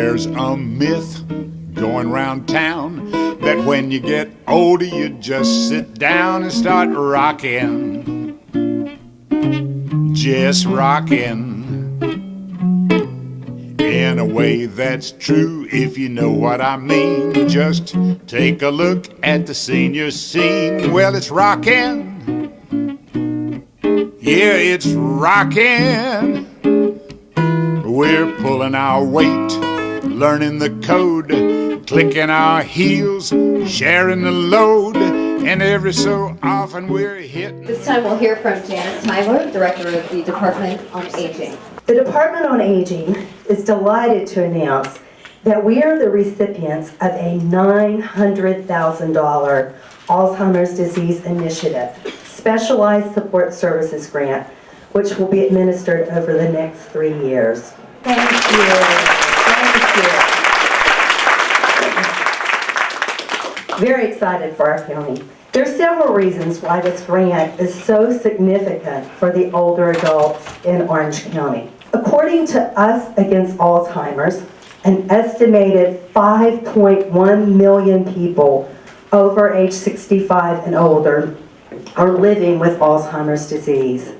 There's a myth going round town that when you get older you just sit down and start rocking, just rocking. In a way that's true, if you know what I mean. Just take a look at the senior scene. Well, it's rocking. Yeah, it's rocking. We're pulling our weight, learning the code, clicking our heels, sharing the load, and every so often we're hitting. This time we'll hear from Janice Tyler, Director of the Department on Aging. The Department on Aging is delighted to announce that we are the recipients of a $900,000 Alzheimer's Disease Initiative Specialized Support Services Grant, which will be administered over the next 3 years. Thank you. Thank you. Very excited for our county. There are several reasons why this grant is so significant for the older adults in Orange County. According to Us Against Alzheimer's, an estimated 5.1 million people over age 65 and older are living with Alzheimer's disease.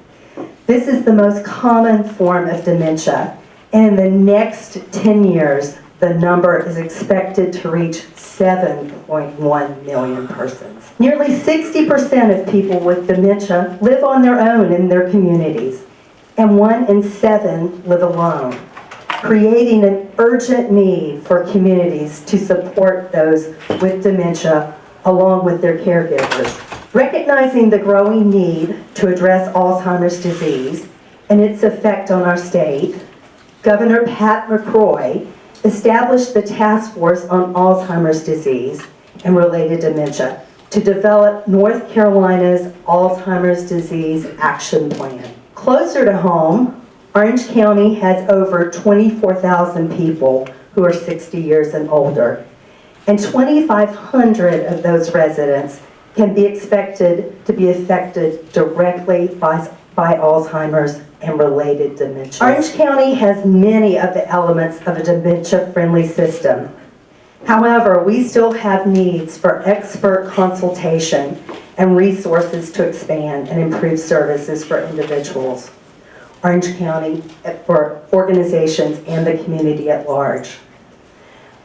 This is the most common form of dementia, and in the next 10 years, the number is expected to reach 7.1 million persons. Nearly 60% of people with dementia live on their own in their communities, and 1 in 7 live alone, creating an urgent need for communities to support those with dementia along with their caregivers. Recognizing the growing need to address Alzheimer's disease and its effect on our state, Governor Pat McCrory established the Task Force on Alzheimer's disease and related dementia to develop North Carolina's Alzheimer's Disease Action Plan. Closer to home, Orange County has over 24,000 people who are 60 years and older, and 2,500 of those residents can be expected to be affected directly by Alzheimer's and related dementia. Orange County has many of the elements of a dementia-friendly system. However, we still have needs for expert consultation and resources to expand and improve services for individuals, Orange County, for organizations, and the community at large.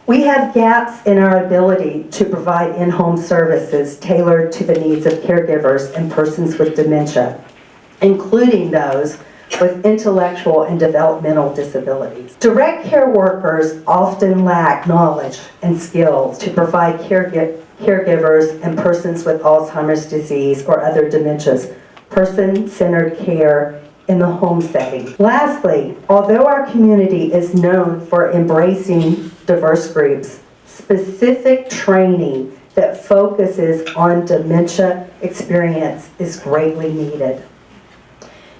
We have gaps in our ability to provide in-home services tailored to the needs of caregivers and persons with dementia, including those with intellectual and developmental disabilities. Direct care workers often lack knowledge and skills to provide caregivers and persons with Alzheimer's disease or other dementias person-centered care in the home setting. Lastly, although our community is known for embracing diverse groups, specific training that focuses on dementia experience is greatly needed.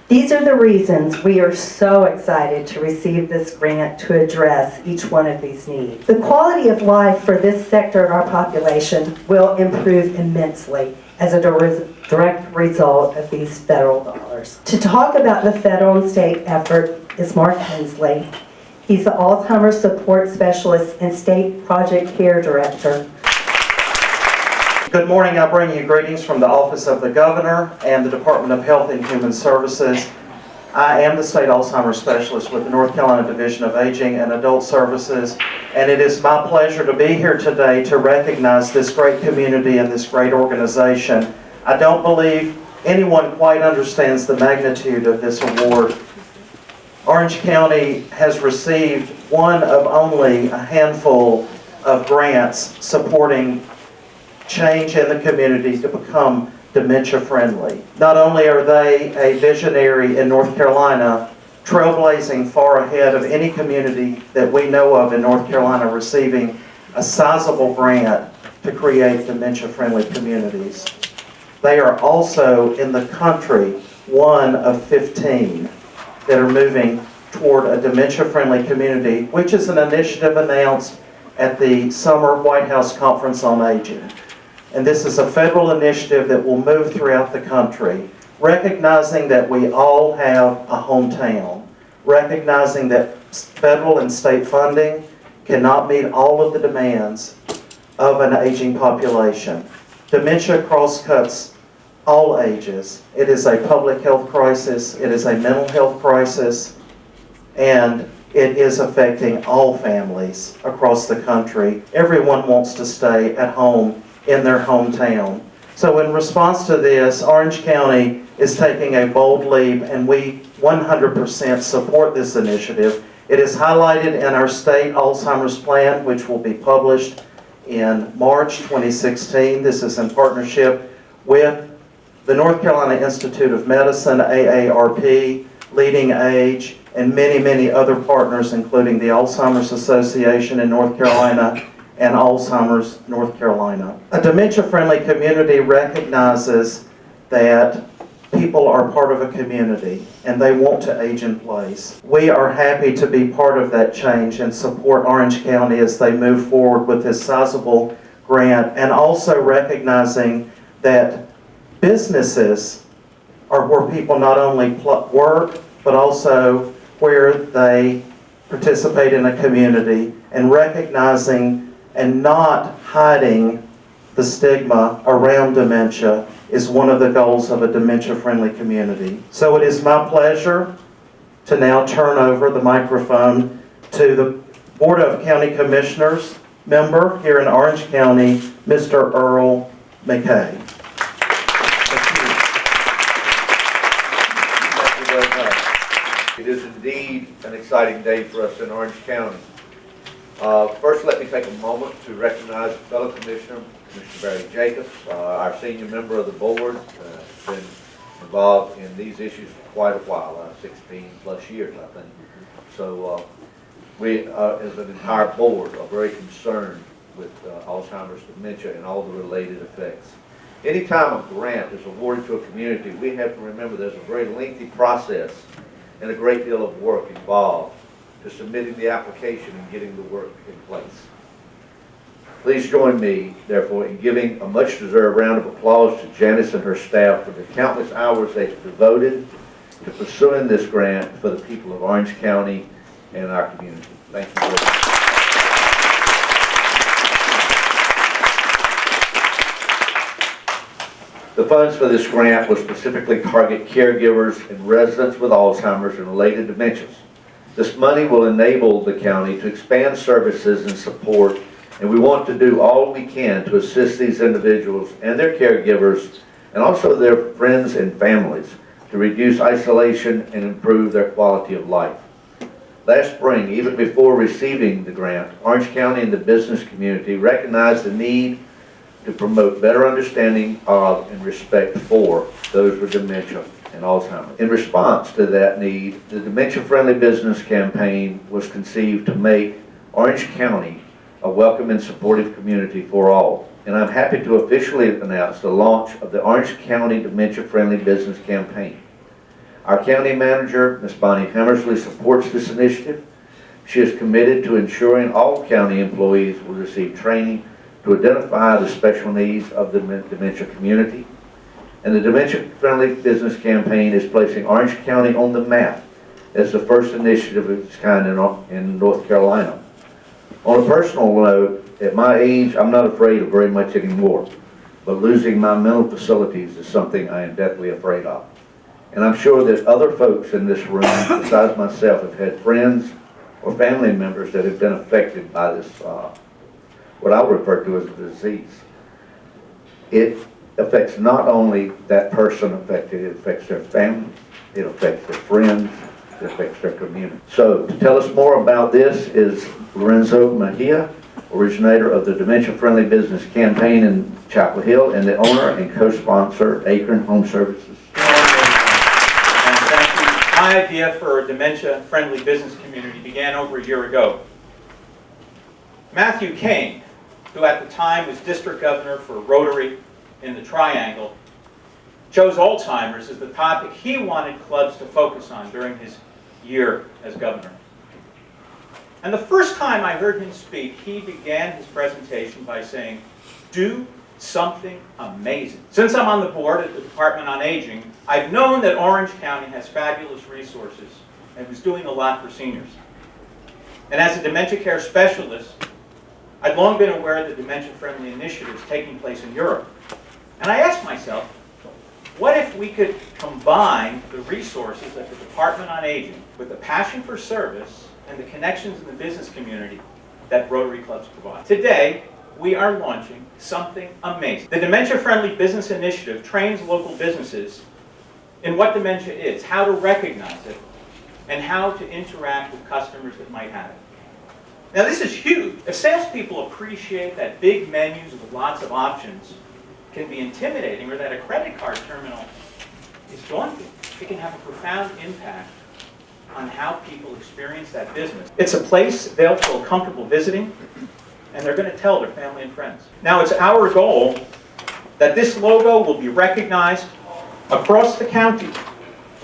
These are the reasons we are so excited to receive this grant to address each one of these needs. The quality of life for this sector of our population will improve immensely as a direct result of these federal dollars. To talk about the federal and state effort is Mark Hensley. He's the Alzheimer's Support Specialist and State Project Care Director. Good morning. I bring you greetings from the Office of the Governor and the Department of Health and Human Services. I am the State Alzheimer's Specialist with the North Carolina Division of Aging and Adult Services, and it is my pleasure to be here today to recognize this great community and this great organization. I don't believe anyone quite understands the magnitude of this award. Orange County has received one of only a handful of grants supporting change in the community to become dementia friendly. Not only are they a visionary in North Carolina, trailblazing far ahead of any community that we know of in North Carolina receiving a sizable grant to create dementia friendly communities. They are also in the country one of 15 that are moving toward a dementia friendly community, which is an initiative announced at the Summer White House Conference on Aging. And this is a federal initiative that will move throughout the country, recognizing that we all have a hometown, recognizing that federal and state funding cannot meet all of the demands of an aging population. Dementia crosscuts all ages. It is a public health crisis, it is a mental health crisis, and it is affecting all families across the country. Everyone wants to stay at home in their hometown. So in response to this, Orange County is taking a bold leap, and we 100% support this initiative. It is highlighted in our state Alzheimer's plan, which will be published in March 2016. This is in partnership with the North Carolina Institute of Medicine, AARP, Leading Age, and many, many other partners, including the Alzheimer's Association in North Carolina and Alzheimer's North Carolina. A dementia-friendly community recognizes that people are part of a community and they want to age in place. We are happy to be part of that change and support Orange County as they move forward with this sizable grant, and also recognizing that businesses are where people not only work, but also where they participate in a community, and recognizing and not hiding the stigma around dementia is one of the goals of a dementia-friendly community. So it is my pleasure to now turn over the microphone to the Board of County Commissioners member here in Orange County, Mr. Earl McKay. Thank you very much. It is indeed an exciting day for us in Orange County. First, let me take a moment to recognize a fellow commissioner, Commissioner Barry Jacobs, our senior member of the board. Has been involved in these issues for quite a while, 16 plus years, I think. So we, as an entire board, are very concerned with Alzheimer's, dementia, and all the related effects. Anytime a grant is awarded to a community, we have to remember there's a very lengthy process and a great deal of work involved to submitting the application and getting the work in place. Please join me, therefore, in giving a much-deserved round of applause to Janice and her staff for the countless hours they've devoted to pursuing this grant for the people of Orange County and our community. Thank you very much. The funds for this grant will specifically target caregivers and residents with Alzheimer's and related dementias. This money will enable the county to expand services and support, and we want to do all we can to assist these individuals and their caregivers, and also their friends and families, to reduce isolation and improve their quality of life. Last spring, even before receiving the grant, Orange County and the business community recognized the need to promote better understanding of and respect for those with dementia and Alzheimer's. In response to that need, the Dementia Friendly Business campaign was conceived to make Orange County a welcome and supportive community for all. And I'm happy to officially announce the launch of the Orange County Dementia Friendly Business campaign. Our county manager, Ms. Bonnie Hammersley, supports this initiative. She is committed to ensuring all county employees will receive training to identify the special needs of the dementia community. And the Dementia Friendly Business campaign is placing Orange County on the map as the first initiative of its kind in North Carolina. On a personal note, at my age, I'm not afraid of very much anymore, but losing my mental facilities is something I am deathly afraid of. And I'm sure that other folks in this room, besides myself, have had friends or family members that have been affected by this, what I'll refer to as a disease. It affects not only that person affected, it affects their family, it affects their friends, it affects their community. So to tell us more about this is Lorenzo Mejia, originator of the Dementia Friendly Business campaign in Chapel Hill and the owner and co-sponsor Acorn Home Services. And thank you. My idea for a Dementia Friendly Business community began over a year ago. Matthew Kane, who at the time was district governor for Rotary in the Triangle, chose Alzheimer's as the topic he wanted clubs to focus on during his year as governor. And the first time I heard him speak, he began his presentation by saying, "Do something amazing." Since I'm on the board at the Department on Aging, I've known that Orange County has fabulous resources and was doing a lot for seniors. And as a dementia care specialist, I'd long been aware of the Dementia Friendly Initiatives taking place in Europe. And I asked myself, what if we could combine the resources at the Department on Aging with the passion for service and the connections in the business community that Rotary Clubs provide? Today, we are launching something amazing. The Dementia Friendly Business Initiative trains local businesses in what dementia is, how to recognize it, and how to interact with customers that might have it. Now this is huge. If salespeople appreciate that big menus with lots of options can be intimidating, or that a credit card terminal is daunting, it can have a profound impact on how people experience that business. It's a place they'll feel comfortable visiting, and they're going to tell their family and friends. Now it's our goal that this logo will be recognized across the county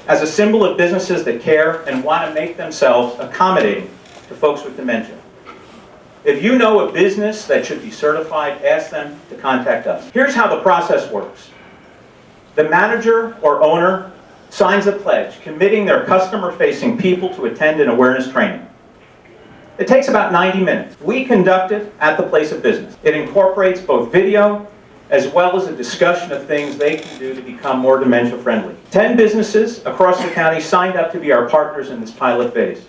as a symbol of businesses that care and want to make themselves accommodating to folks with dementia. If you know a business that should be certified, ask them to contact us. Here's how the process works. The manager or owner signs a pledge committing their customer-facing people to attend an awareness training. It takes about 90 minutes. We conduct it at the place of business. It incorporates both video as well as a discussion of things they can do to become more dementia friendly. 10 businesses across the county signed up to be our partners in this pilot phase.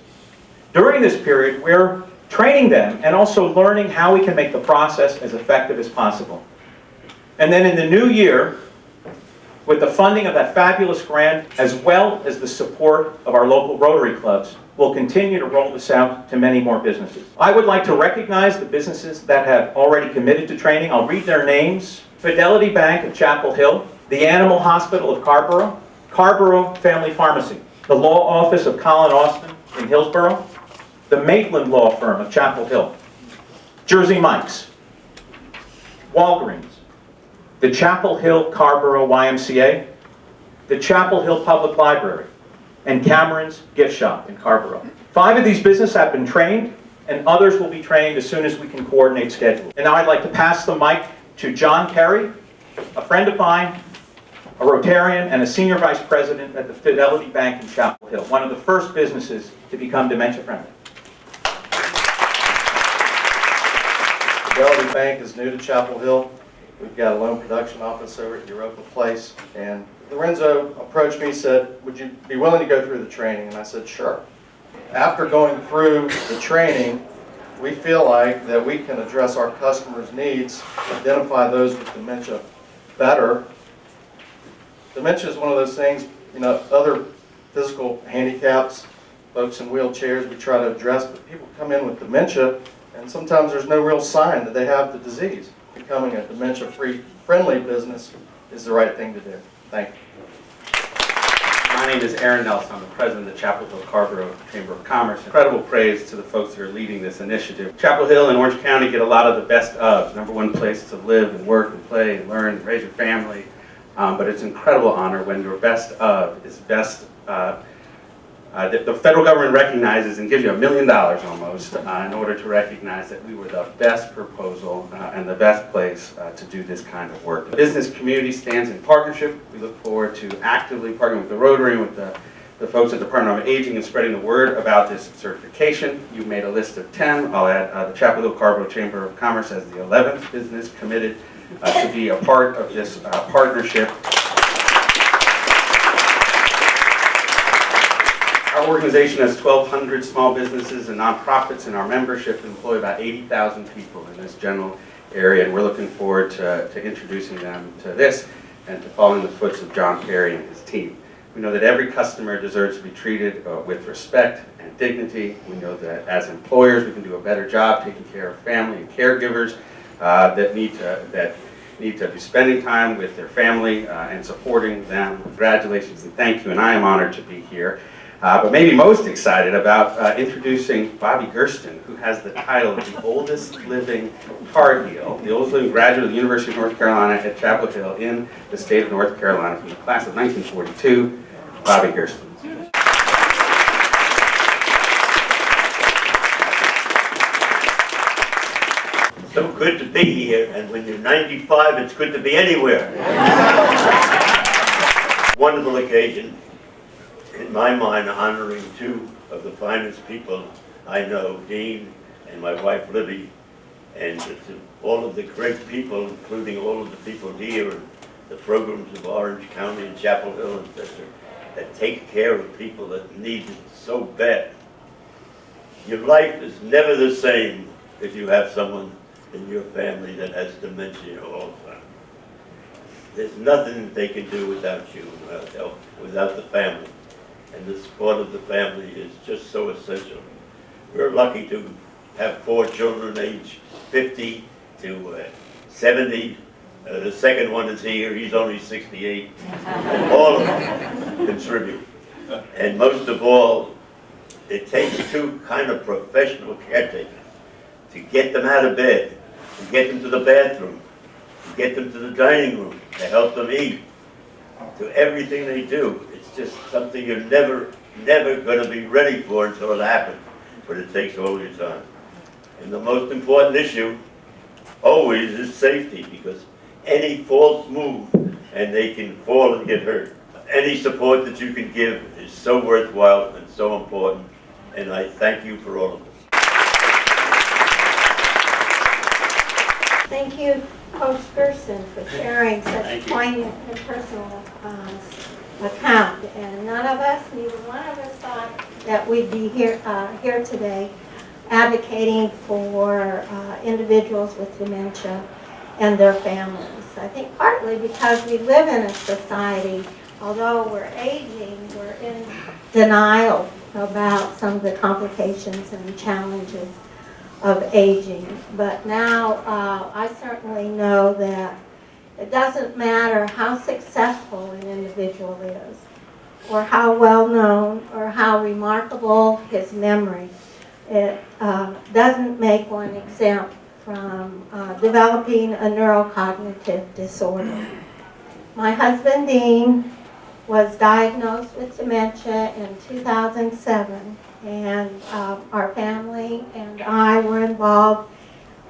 During this period, we're training them and also learning how we can make the process as effective as possible. And then in the new year, with the funding of that fabulous grant, as well as the support of our local Rotary clubs, we'll continue to roll this out to many more businesses. I would like to recognize the businesses that have already committed to training. I'll read their names. Fidelity Bank of Chapel Hill, the Animal Hospital of Hill-Carrboro, Hill-Carrboro Family Pharmacy, the Law Office of Colin Austin in Hillsborough, the Maitland Law Firm of Chapel Hill, Jersey Mike's, Walgreens, the Chapel Hill-Carrboro YMCA, the Chapel Hill Public Library, and Cameron's Gift Shop in Carrboro. 5 of these businesses have been trained, and others will be trained as soon as we can coordinate schedules. And now I'd like to pass the mic to John Perry, a friend of mine, a Rotarian, and a senior vice president at the Fidelity Bank in Chapel Hill, one of the first businesses to become dementia friendly. Fidelity Bank is new to Chapel Hill. We've got a loan production office over at Europa Place, and Lorenzo approached me and said, would you be willing to go through the training? And I said, sure. After going through the training, we feel like that we can address our customers' needs, identify those with dementia better. Dementia is one of those things, other physical handicaps, folks in wheelchairs, we try to address, but people come in with dementia, and sometimes there's no real sign that they have the disease. Becoming a dementia-friendly business is the right thing to do. Thank you. My name is Aaron Nelson. I'm the president of the Chapel Hill-Carrboro Chamber of Commerce. Incredible praise to the folks that are leading this initiative. Chapel Hill and Orange County get a lot of the best of. #1 place to live and work and play and learn and raise your family. But it's an incredible honor when your best of is best. The federal government recognizes and gives you $1 million almost in order to recognize that we were the best proposal and the best place to do this kind of work. The business community stands in partnership. We look forward to actively partnering with the Rotary and with the folks at the Department of Aging and spreading the word about this certification. You've made a list of 10. I'll add the Chapel Hill-Carrboro Chamber of Commerce as the 11th business committed to be a part of this partnership. Our organization has 1,200 small businesses and nonprofits in our membership and employ about 80,000 people in this general area, and we're looking forward to introducing them to this and to following the footsteps of John Perry and his team. We know that every customer deserves to be treated with respect and dignity. We know that as employers we can do a better job taking care of family and caregivers that need to be spending time with their family and supporting them. Congratulations and thank you, and I am honored to be here. But maybe most excited about introducing Bobby Gersten, who has the title of the oldest living car heel, the oldest living graduate of the University of North Carolina at Chapel Hill in the state of North Carolina from the class of 1942, Bobby Gersten. So good to be here, and when you're 95, it's good to be anywhere. Wonderful occasion. In my mind, honoring 2 of the finest people I know, Dean and my wife Libby, and to all of the great people, including all of the people here and the programs of Orange County and Chapel Hill and Chester that take care of people that need it so bad. Your life is never the same if you have someone in your family that has dementia or Alzheimer. There's nothing that they can do without you, without help, without the family. And the support of the family is just so essential. We're lucky to have 4 children aged 50 to 70. The second one is here, he's only 68. And all of them contribute. And most of all, it takes 2 kind of professional caretakers to get them out of bed, to get them to the bathroom, to get them to the dining room, to help them eat, to everything they do. It's just something you're never going to be ready for until it happens, but it takes all your time. And the most important issue always is safety, because any false move and they can fall and get hurt. Any support that you can give is so worthwhile and so important, and I thank you for all of this. Thank you, Coach Gerson, for sharing such a poignant and personal account. And none of us, neither one of us, thought that we'd be here today advocating for individuals with dementia and their families. I think partly because we live in a society, although we're aging, we're in denial about some of the complications and challenges of aging. But now I certainly know that it doesn't matter how successful an individual is, or how well known, or how remarkable his memory. It doesn't make one exempt from developing a neurocognitive disorder. My husband, Dean, was diagnosed with dementia in 2007, and our family and I were involved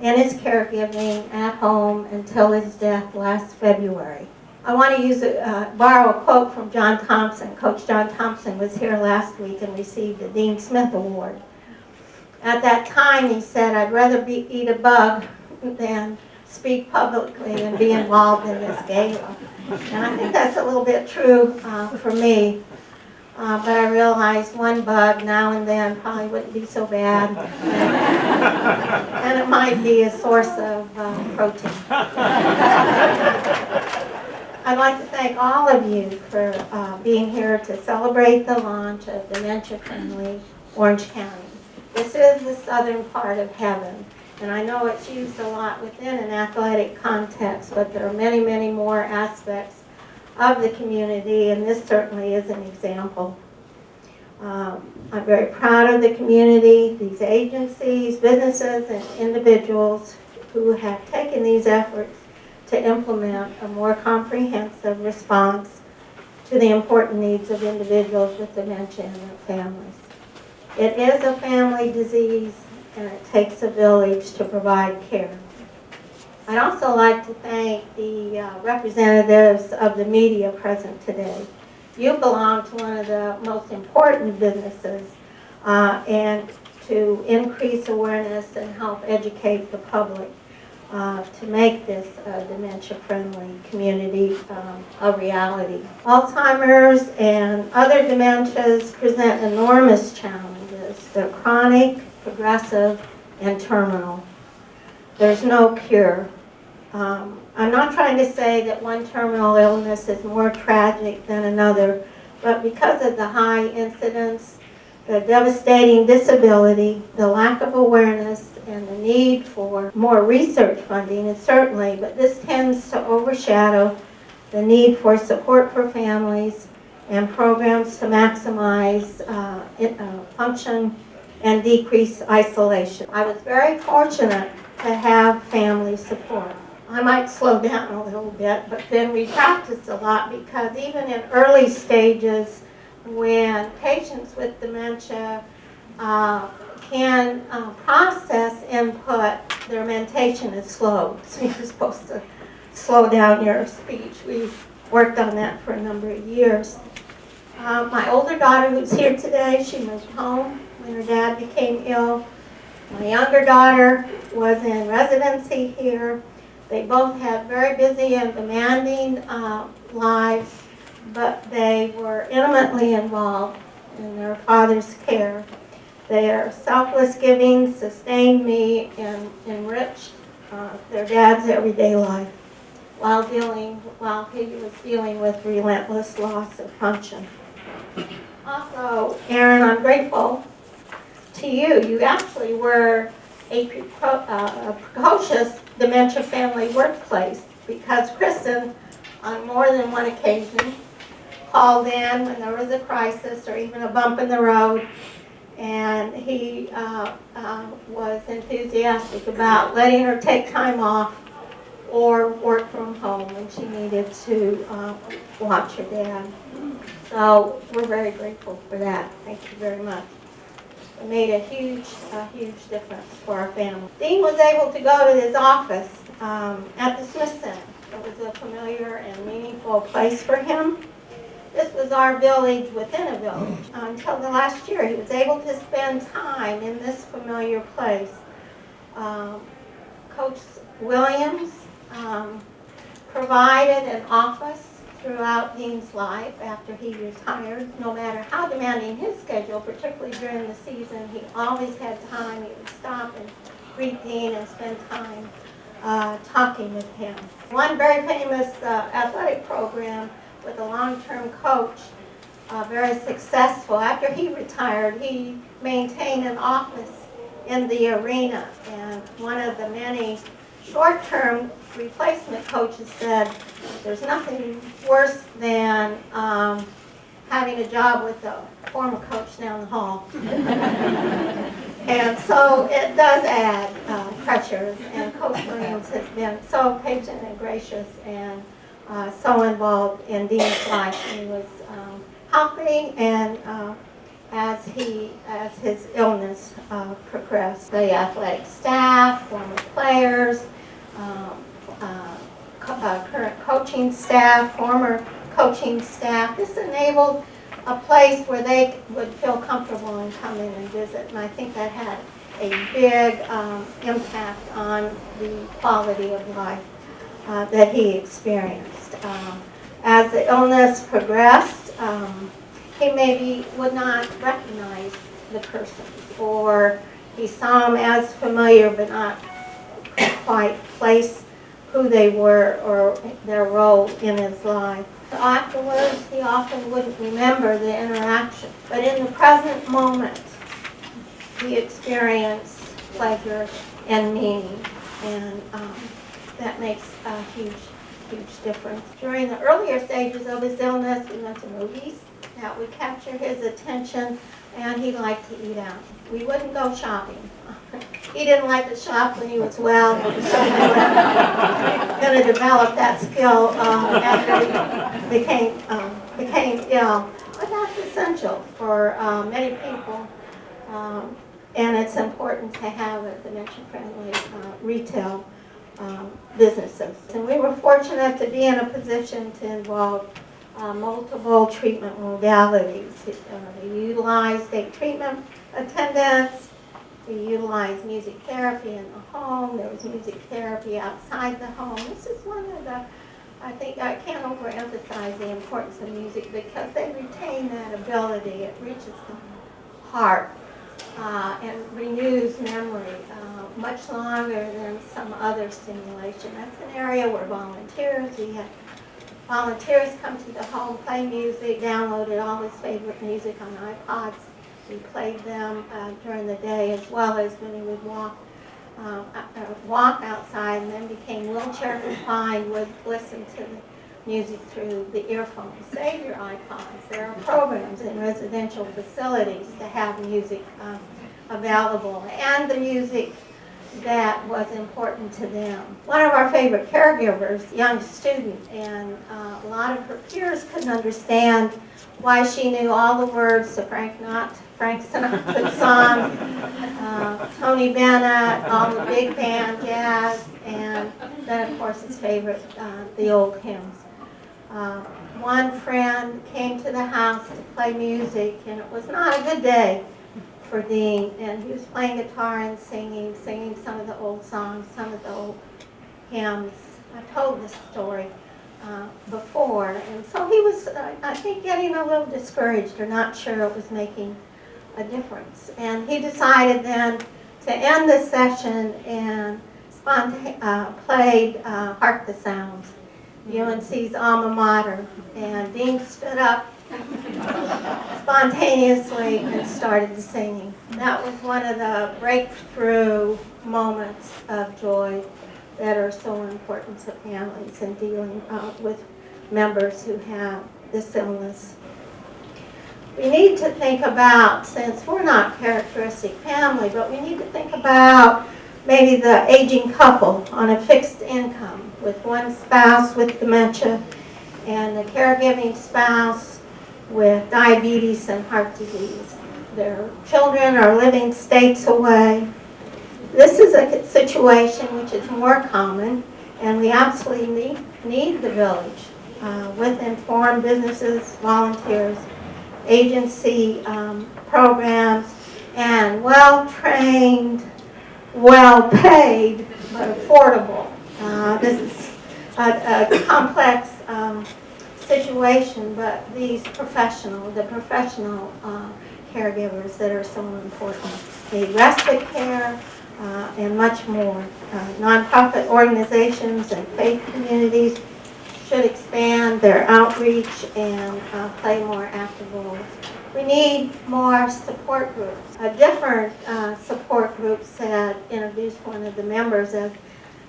in his caregiving at home until his death last February. I want to borrow a quote from John Thompson. Coach John Thompson was here last week and received the Dean Smith Award. At that time, he said, "I'd rather eat a bug than speak publicly and be involved in this gala." And I think that's a little bit true for me. But I realized one bug now and then probably wouldn't be so bad. And it might be a source of protein. I'd like to thank all of you for being here to celebrate the launch of Dementia Friendly Orange County. This is the southern part of heaven, and I know it's used a lot within an athletic context, but there are many, many more aspects of the community, and this certainly is an example. I'm very proud of the community, these agencies, businesses, and individuals who have taken these efforts to implement a more comprehensive response to the important needs of individuals with dementia and their families. It is a family disease, and it takes a village to provide care. I'd also like to thank the representatives of the media present today. You belong to one of the most important businesses, and to increase awareness and help educate the public to make this dementia-friendly community a reality. Alzheimer's and other dementias present enormous challenges. They're chronic, progressive, and terminal. There's no cure. I'm not trying to say that one terminal illness is more tragic than another, but because of the high incidence, the devastating disability, the lack of awareness, and the need for more research funding, and certainly, but this tends to overshadow the need for support for families and programs to maximize function and decrease isolation. I was very fortunate to have family support. I might slow down a little bit, but then we practice a lot, because even in early stages, when patients with dementia can process input, their mentation is slow. So you're supposed to slow down your speech. We worked on that for a number of years. My older daughter, who's here today, she moved home when her dad became ill. My younger daughter was in residency here. They both had very busy and demanding lives, but they were intimately involved in their father's care. Their selfless giving sustained me and enriched their dad's everyday life while he was dealing with relentless loss of function. Also, Aaron, I'm grateful to you. You actually were a precocious dementia family workplace, because Kristen, on more than one occasion, called in when there was a crisis or even a bump in the road, and he was enthusiastic about letting her take time off or work from home when she needed to watch her dad. So we're very grateful for that. Thank you very much. It made a huge difference for our family. Dean was able to go to his office at the Smith Center. It was a familiar and meaningful place for him. This was our village within a village. Until the last year, he was able to spend time in this familiar place. Coach Williams provided an office throughout Dean's life after he retired. No matter how demanding his schedule, particularly during the season, he always had time. He would stop and greet Dean and spend time talking with him. One very famous athletic program with a long-term coach, very successful. After he retired, he maintained an office in the arena, and one of the many short-term replacement coaches said, there's nothing worse than having a job with a former coach down the hall. And so it does add pressures, and Coach Williams has been so patient and gracious and so involved in Dean's life. He was healthy, and as his illness progressed, the athletic staff, former players, current coaching staff, former coaching staff, this enabled a place where they would feel comfortable and come in and visit, and I think that had a big impact on the quality of life that he experienced. As the illness progressed, he maybe would not recognize the person, or he saw them as familiar but not quite place who they were or their role in his life. Afterwards, he often wouldn't remember the interaction, but in the present moment, he experienced pleasure and meaning, and that makes a huge difference. During the earlier stages of his illness, we went to movies that would capture his attention, and he liked to eat out. We wouldn't go shopping. He didn't like to shop when he was well, but we certainly were going to develop that skill after he became ill. But that's essential for many people, and it's important to have a dementia-friendly retail businesses. And we were fortunate to be in a position to involve multiple treatment modalities. We utilized state treatment attendants. We utilized music therapy in the home. There was music therapy outside the home. This is one of the, I think I can't overemphasize the importance of music, because they retain that ability. It reaches the heart and renews memory much longer than some other stimulation. That's an area where we had volunteers come to the home, play music, downloaded all his favorite music on iPods. We played them during the day, as well as when he would walk outside, and then became wheelchair confined, would listen to the music through the earphones. Save your iPods. There are programs in residential facilities to have music available, and the music that was important to them. One of our favorite caregivers, young student, and a lot of her peers couldn't understand why she knew all the words to Frank Sinatra's song, Tony Bennett, all the big band jazz, and then of course his favorite, the old hymns. one friend came to the house to play music, and it was not a good day for Dean. And he was playing guitar and singing some of the old songs, some of the old hymns. I told this story before, and so he was, I think, getting a little discouraged or not sure it was making a difference. And he decided then to end the session and played Hark the Sounds, UNC's alma mater. And Dean stood up spontaneously and started singing. That was one of the breakthrough moments of joy that are so important to families in dealing with members who have this illness. We need to think about, since we're not characteristic family, but we need to think about maybe the aging couple on a fixed income with one spouse with dementia and the caregiving spouse with diabetes and heart disease. Their children are living states away. This is a situation which is more common, and we absolutely need the village with informed businesses, volunteers, agency programs, and well-trained, well-paid, but affordable. This is a complex situation, but the professional caregivers that are so important. Need respite care and much more. Nonprofit organizations and faith communities should expand their outreach and play more active roles. We need more support groups. A different support group introduced one of the members as,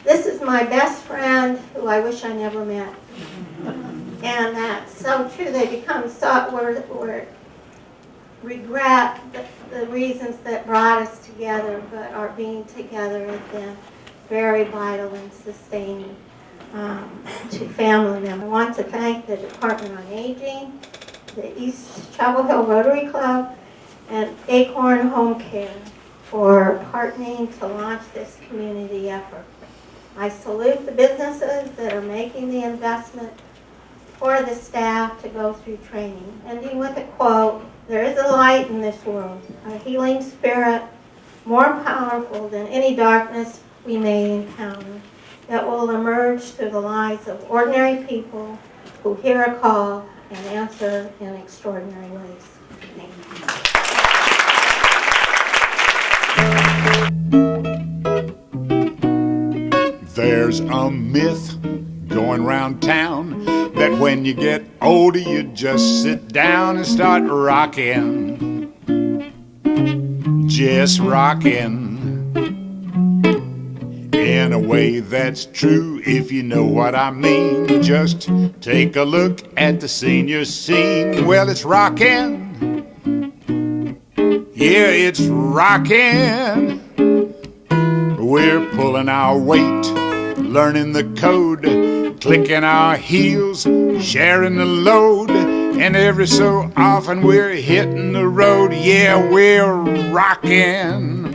"This is my best friend who I wish I never met." And that's so true. They become regret the reasons that brought us together, but our being together has been very vital and sustaining to family members. I want to thank the Department on Aging, the East Chapel Hill Rotary Club, and Acorn Homecare for partnering to launch this community effort. I salute the businesses that are making the investment for the staff to go through training. Ending with a quote, "There is a light in this world, a healing spirit more powerful than any darkness we may encounter, that will emerge through the lives of ordinary people who hear a call and answer in extraordinary ways." Thank you. There's a myth going round town that when you get older you just sit down and start rocking, just rocking. In a way that's true, if you know what I mean. Just take a look at the senior scene. Well, it's rockin'. Yeah, it's rockin'. We're pulling our weight, learning the code, clicking our heels, sharing the load, and every so often we're hitting the road. Yeah, we're rockin'.